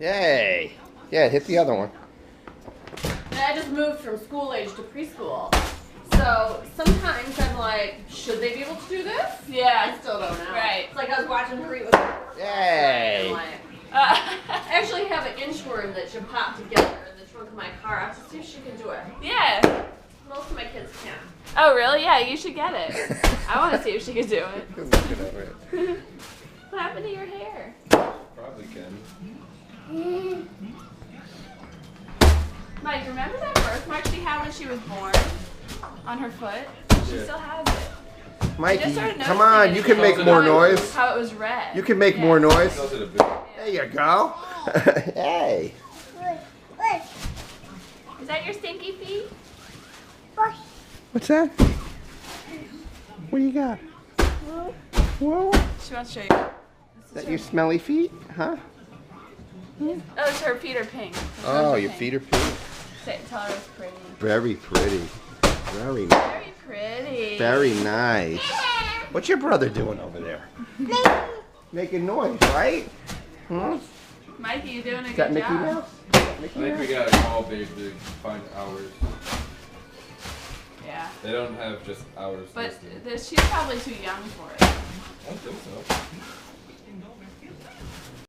Yay! Yeah, hit the other one. And I just moved from school age to preschool. So sometimes I'm like, should they be able to do this? Yeah. I still don't know. Right. It's like I was watching her eat with her. Yay! I'm like, I actually have an inchworm that should pop together in the trunk of my car. I have to see if she can do it. Yeah. Most of my kids can't. Oh, really? Yeah, you should get it. I want to see if she can do it. What happened to your hair? Probably can. Mike, remember that birthmark she had when she was born? On her foot? She still has it. Mikey, started come on, noticing you it can make more noise. How it was red. You can make more noise. Does it a bit. There you go. Hey. Is that your stinky feet? What's that? What do you got? Whoa. She wants to show you. Is that your smelly feet? Huh? Oh, it's her feet are pink. Oh, your feet are pink. Tell her it's pretty. Very pretty. Very nice. Very pretty. Very nice. What's your brother doing over there? Making noise, right? Hmm? Mikey, you're doing a Is that good Mickey job. Mouse? I think we gotta call Babe to find hours. Yeah. They don't have just hours But listed. she's probably too young for it. I don't think so.